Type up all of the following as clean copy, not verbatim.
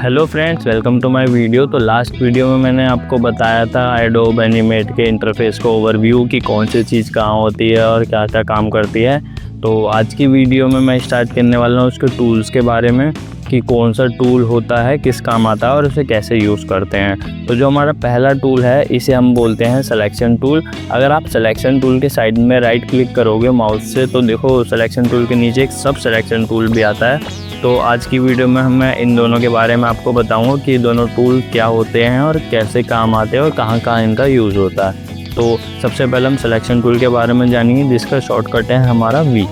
Hello friends, welcome to my video. तो last video में मैंने आपको बताया था एडोब एनिमेट के इंटरफेस को ओवरव्यू कि कौन सी चीज़ कहाँ होती है और क्या क्या काम करती है। तो आज की वीडियो में मैं स्टार्ट करने वाला हूँ उसके टूल्स के बारे में कि कौन सा टूल होता है, किस काम आता है और उसे कैसे यूज़ करते हैं। तो जो हमारा पहला टूल है इसे हम बोलते हैं सिलेक्शन टूल। अगर आप सिलेक्शन टूल के साइड में राइट क्लिक करोगे माउस से तो देखो सिलेक्शन टूल के नीचे एक सब सिलेक्शन टूल भी आता है। तो आज की वीडियो में मैं इन दोनों के बारे में आपको बताऊंगा कि दोनों टूल क्या होते हैं और कैसे काम आते हैं और कहाँ कहाँ इनका यूज़ होता है। तो सबसे पहले हम सिलेक्शन टूल के बारे में जानेंगे जिसका शॉर्टकट है हमारा वी।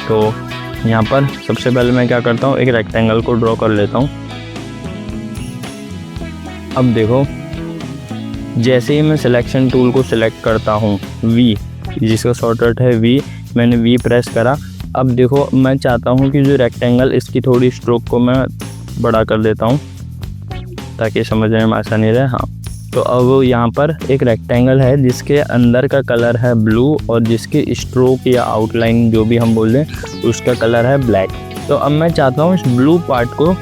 तो यहाँ पर सबसे पहले मैं क्या करता हूँ, एक रेक्टेंगल को ड्रॉ कर लेता हूँ। अब देखो जैसे ही मैं सिलेक्शन टूल को सिलेक्ट करता हूँ वी, जिसका शॉर्टकट है वी, मैंने वी प्रेस करा। अब देखो मैं चाहता हूँ कि जो रेक्टेंगल इसकी थोड़ी स्ट्रोक को मैं बड़ा कर देता हूँ ताकि समझने में आसानी रहे। हाँ, तो अब यहाँ पर एक रेक्टेंगल है जिसके अंदर का कलर है ब्लू और जिसकी स्ट्रोक या आउटलाइन जो भी हम बोलें उसका कलर है ब्लैक। तो अब मैं चाहता हूँ इस ब्लू पार्ट को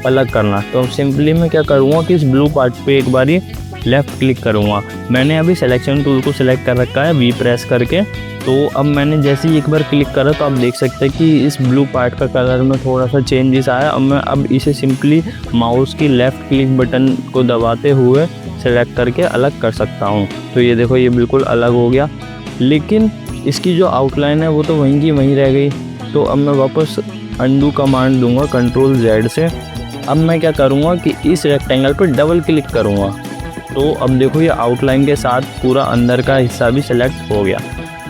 अलग करना। तो सिंपली मैं क्या करूँगा कि इस ब्लू पार्ट पे एक बारी लेफ़्ट क्लिक करूँगा। मैंने अभी सिलेक्शन टूल को सिलेक्ट कर रखा है वी प्रेस करके। तो अब मैंने जैसे ही एक बार क्लिक करा तो आप देख सकते हैं कि इस ब्लू पार्ट का कलर में थोड़ा सा चेंजेस आया। अब इसे सिंपली माउस की लेफ़्ट क्लिक बटन को दबाते हुए सेलेक्ट करके अलग कर सकता हूँ। तो ये देखो ये बिल्कुल अलग हो गया, लेकिन इसकी जो आउटलाइन है वो तो वहीं की वहीं रह गई। तो अब मैं वापस अंडू कमांड दूंगा कंट्रोल Z से। अब मैं क्या करूँगा कि इस रेक्टेंगल पर डबल क्लिक करूँगा। तो अब देखो ये आउटलाइन के साथ पूरा अंदर का हिस्सा भी सिलेक्ट हो गया।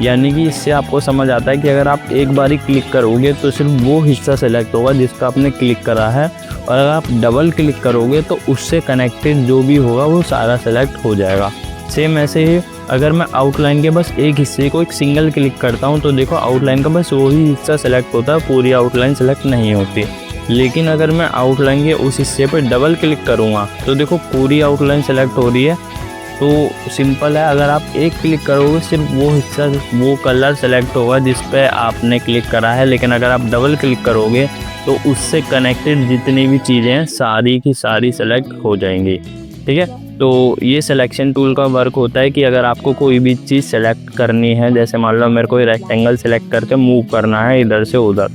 यानी कि इससे आपको समझ आता है कि अगर आप एक बारी क्लिक करोगे तो सिर्फ वो हिस्सा सेलेक्ट होगा जिसका आपने क्लिक करा है, और अगर आप डबल क्लिक करोगे तो उससे कनेक्टेड जो भी होगा वो सारा सेलेक्ट हो जाएगा। सेम ऐसे ही अगर मैं आउटलाइन के बस एक हिस्से को एक सिंगल क्लिक करता हूँ तो देखो आउटलाइन का बस वही हिस्सा सेलेक्ट होता है, पूरी आउटलाइन सेलेक्ट नहीं होती। लेकिन अगर मैं आउटलाइन के उस हिस्से पर डबल क्लिक करूँगा तो देखो पूरी आउटलाइन सेलेक्ट हो रही है। तो सिंपल है, अगर आप एक क्लिक करोगे सिर्फ वो हिस्सा वो कलर सेलेक्ट होगा जिस पे आपने क्लिक करा है, लेकिन अगर आप डबल क्लिक करोगे तो उससे कनेक्टेड जितनी भी चीज़ें हैं सारी की सारी सेलेक्ट हो जाएंगी। ठीक है, तो ये सिलेक्शन टूल का वर्क होता है कि अगर आपको कोई भी चीज़ सेलेक्ट करनी है, जैसे मान लो मेरे को रेक्टेंगल सेलेक्ट करके मूव करना है इधर से उधर,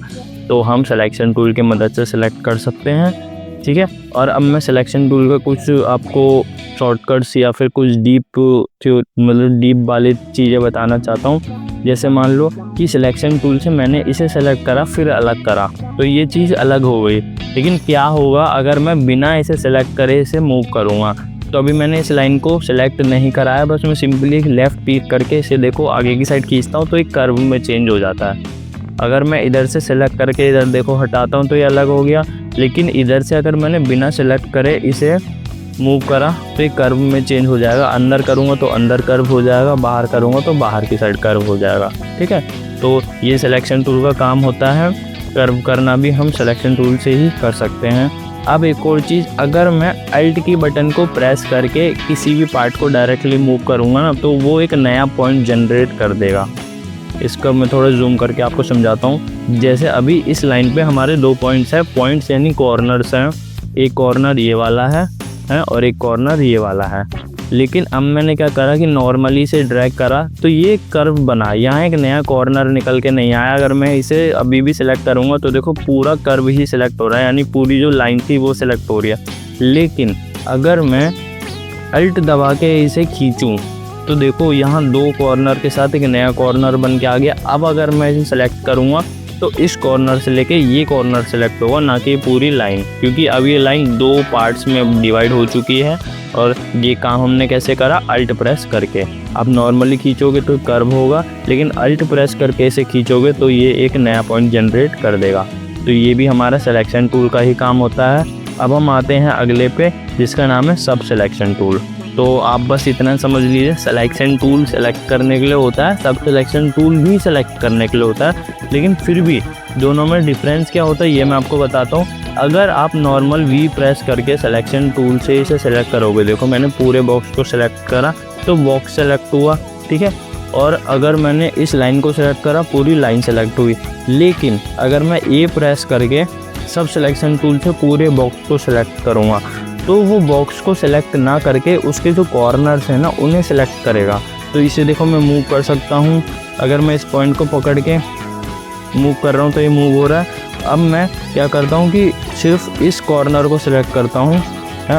तो हम सिलेक्शन टूल की मदद से सेलेक्ट कर सकते हैं। ठीक है, और अब मैं सिलेक्शन टूल का कुछ आपको शॉर्टकट्स या फिर कुछ डीप वाली चीज़ें बताना चाहता हूँ। जैसे मान लो कि सिलेक्शन टूल से मैंने इसे सेलेक्ट करा फिर अलग करा तो ये चीज़ अलग हो गई, लेकिन क्या होगा अगर मैं बिना इसे सेलेक्ट करे इसे मूव करूँगा। तो अभी मैंने इस लाइन को सेलेक्ट नहीं करा है, बस मैं सिंपली लेफ़्ट क्लिक करके इसे देखो आगे की साइड खींचता हूँ तो एक कर्व में चेंज हो जाता है। अगर मैं इधर से सेलेक्ट करके इधर देखो हटाता हूँ तो ये अलग हो गया, लेकिन इधर से अगर मैंने बिना सेलेक्ट करे इसे मूव करा तो ये कर्व में चेंज हो जाएगा। अंदर करूँगा तो अंदर कर्व हो जाएगा, बाहर करूँगा तो बाहर की साइड कर्व हो जाएगा। ठीक है, तो ये सिलेक्शन टूल का काम होता है। कर्व करना भी हम सिलेक्शन टूल से ही कर सकते हैं। अब एक और चीज़, अगर मैं अल्ट की बटन को प्रेस करके किसी भी पार्ट को डायरेक्टली मूव करूँगा ना तो वो एक नया पॉइंट जनरेट कर देगा। इसका मैं थोड़ा जूम करके आपको समझाता हूँ। जैसे अभी इस लाइन पे हमारे दो पॉइंट्स हैं, पॉइंट्स यानी कॉर्नर्स हैं। एक कॉर्नर ये वाला है और एक कॉर्नर ये वाला है। लेकिन अब मैंने क्या करा कि नॉर्मली से ड्रैग करा तो ये कर्व बना, यहाँ एक नया कॉर्नर निकल के नहीं आया। अगर मैं इसे अभी भी सिलेक्ट करूँगा तो देखो पूरा कर्व ही सिलेक्ट हो रहा है, यानी पूरी जो लाइन थी वो सिलेक्ट हो रही है। लेकिन अगर मैं अल्ट दबा के इसे खींचूँ तो देखो यहाँ दो कॉर्नर के साथ एक नया कॉर्नर बन के आ गया। अब अगर मैं इसे सेलेक्ट करूँगा तो इस कॉर्नर से लेके ये कॉर्नर सेलेक्ट होगा, ना कि पूरी लाइन, क्योंकि अब ये लाइन दो पार्ट्स में डिवाइड हो चुकी है। और ये काम हमने कैसे करा, अल्ट प्रेस करके। अब नॉर्मली खींचोगे तो कर्व होगा, लेकिन अल्ट प्रेस करके इसे खींचोगे तो ये एक नया पॉइंट जनरेट कर देगा। तो ये भी हमारा सिलेक्शन टूल का ही काम होता है। अब हम आते हैं अगले पे जिसका नाम है सब सिलेक्शन टूल। तो आप बस इतना समझ लीजिए, सिलेक्शन टूल सेलेक्ट करने के लिए होता है, सब सिलेक्शन टूल भी सेलेक्ट करने के लिए होता है। लेकिन फिर भी दोनों में डिफरेंस क्या होता है ये मैं आपको बताता हूँ। अगर आप नॉर्मल वी प्रेस करके सिलेक्शन टूल से इसे सेलेक्ट करोगे, देखो मैंने पूरे बॉक्स को सेलेक्ट करा तो बॉक्स सेलेक्ट हुआ। ठीक है, और अगर मैंने इस लाइन को सेलेक्ट करा पूरी लाइन सेलेक्ट हुई। लेकिन अगर मैं ए प्रेस करके सब सिलेक्शन टूल से पूरे बॉक्स को सिलेक्ट करूँगा तो वो बॉक्स को सिलेक्ट ना करके उसके जो कॉर्नर्स हैं ना उन्हें सिलेक्ट करेगा। तो इसे देखो मैं मूव कर सकता हूँ। अगर मैं इस पॉइंट को पकड़ के मूव कर रहा हूँ तो ये मूव हो रहा है। अब मैं क्या करता हूँ कि सिर्फ इस कॉर्नर को सिलेक्ट करता हूँ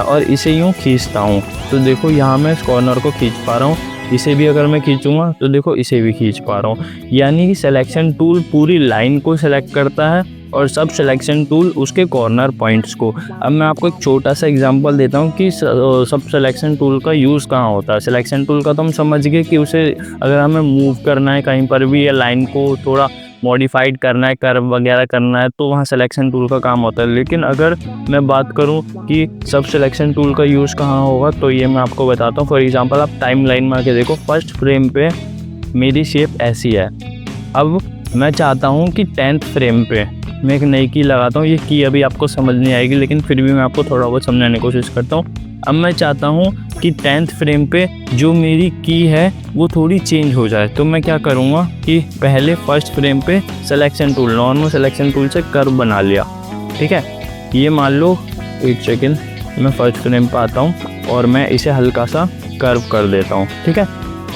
और इसे यूँ खींचता हूँ। तो देखो यहाँ मैं इस कॉर्नर को खींच पा रहा हूँ। इसे भी अगर मैं खींचूँगा तो देखो इसे भी खींच पा रहा हूँ। यानी कि सिलेक्शन टूल पूरी लाइन को सिलेक्ट करता है और सब सिलेक्शन टूल उसके कॉर्नर पॉइंट्स को। अब मैं आपको एक छोटा सा एग्जांपल देता हूँ कि सब सिलेक्शन टूल का यूज़ कहाँ होता है। सिलेक्शन टूल का तो हम समझ गए कि उसे अगर हमें मूव करना है कहीं पर भी या लाइन को थोड़ा मॉडिफाइड करना है, कर्व वगैरह करना है, तो वहाँ सिलेक्शन टूल का काम होता है। लेकिन अगर मैं बात करूँ कि सब सिलेक्शन टूल का यूज़ कहाँ होगा तो ये मैं आपको बताता हूँ। फॉर एग्जांपल आप टाइम लाइन में आके देखो, फर्स्ट फ्रेम पे मेरी शेप ऐसी है। अब मैं चाहता हूँ कि 10th फ्रेम पे मैं एक नई की लगाता हूँ। ये की अभी आपको समझ नहीं आएगी लेकिन फिर भी मैं आपको थोड़ा बहुत समझाने की कोशिश करता हूँ। अब मैं चाहता हूँ कि 10th फ्रेम पे जो मेरी की है वो थोड़ी चेंज हो जाए। तो मैं क्या करूँगा कि पहले फर्स्ट फ्रेम पे selection tool, normal selection tool से कर्व बना लिया। ठीक है, ये मान लो एक सेकेंड, मैं फर्स्ट फ्रेम पे आता हूँ और मैं इसे हल्का सा कर्व कर देता हूँ। ठीक है,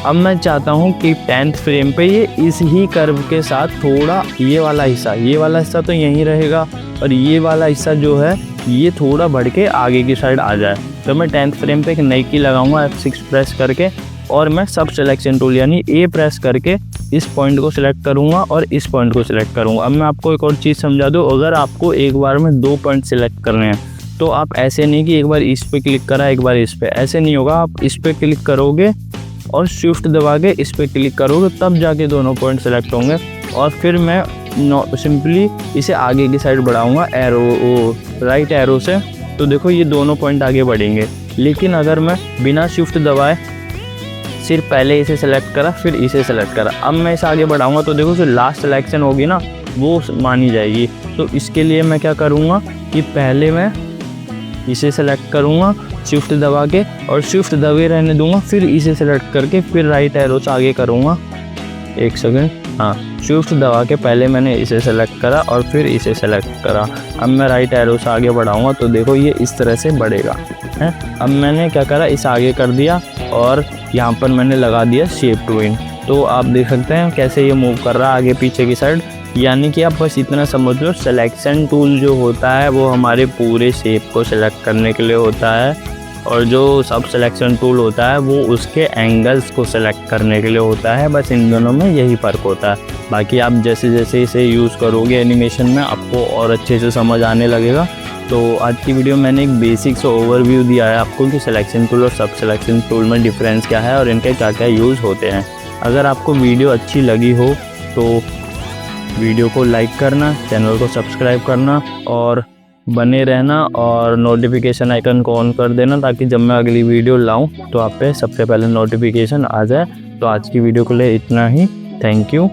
अब मैं चाहता हूँ कि 10th फ्रेम पे ये इस ही कर्व के साथ थोड़ा ये वाला हिस्सा तो यहीं रहेगा और ये वाला हिस्सा जो है ये थोड़ा बढ़ के आगे की साइड आ जाए। तो मैं 10th फ्रेम पे एक नई की लगाऊंगा F6 प्रेस करके और मैं सब सिलेक्शन टूल यानी A प्रेस करके इस पॉइंट को सिलेक्ट करूंगा और इस पॉइंट को सिलेक्ट करूंगा। अब मैं आपको एक और चीज़ समझा दूँ, अगर आपको एक बार में 2 पॉइंट सिलेक्ट करने हैं तो आप ऐसे नहीं कि एक बार इस पे क्लिक करा एक बार इस पे, ऐसे नहीं होगा। आप इस पे क्लिक करोगे और शिफ्ट दबा के इस पे क्लिक करोगे तब जाके दोनों पॉइंट सेलेक्ट होंगे। और फिर मैं सिंपली इसे आगे की साइड बढ़ाऊंगा राइट एरो से, तो देखो ये दोनों पॉइंट आगे बढ़ेंगे। लेकिन अगर मैं बिना शिफ्ट दबाए सिर्फ पहले इसे सेलेक्ट करा फिर इसे सेलेक्ट करा, अब मैं इसे आगे बढ़ाऊंगा तो देखो जो लास्ट सिलेक्शन होगी ना वो मानी जाएगी। तो इसके लिए मैं क्या करूँगा कि पहले मैं इसे सेलेक्ट करूँगा शिफ्ट दबा के और शिफ्ट दबे रहने दूंगा, फिर इसे सेलेक्ट करके फिर राइट एरो से आगे करूँगा। एक सेकेंड, हाँ, शिफ्ट दबा के पहले मैंने इसे सेलेक्ट करा और फिर इसे सेलेक्ट करा। अब मैं राइट एरो से आगे बढ़ाऊँगा तो देखो ये इस तरह से बढ़ेगा है। अब मैंने क्या करा, इसे आगे कर दिया और यहाँ पर मैंने लगा दिया शेप टू इन। तो आप देख सकते हैं कैसे ये मूव कर रहा है आगे पीछे की साइड। यानी कि आप बस इतना समझ लो, सिलेक्शन टूल जो होता है वो हमारे पूरे शेप को सिलेक्ट करने के लिए होता है और जो सब सिलेक्शन टूल होता है वो उसके एंगल्स को सिलेक्ट करने के लिए होता है। बस इन दोनों में यही फ़र्क होता है। बाकी आप जैसे जैसे इसे यूज़ करोगे एनिमेशन में आपको और अच्छे से समझ आने लगेगा। तो आज की वीडियो मैंने एक बेसिक सा ओवरव्यू दिया है आपको कि सिलेक्शन टूल और सब सिलेक्शन टूल में डिफरेंस क्या है और इनके क्या क्या यूज़ होते हैं। अगर आपको वीडियो अच्छी लगी हो तो वीडियो को लाइक करना, चैनल को सब्सक्राइब करना और बने रहना और नोटिफिकेशन आइकन को ऑन कर देना ताकि जब मैं अगली वीडियो लाऊं तो आप पे सबसे पहले नोटिफिकेशन आ जाए। तो आज की वीडियो के लिए इतना ही। Thank you.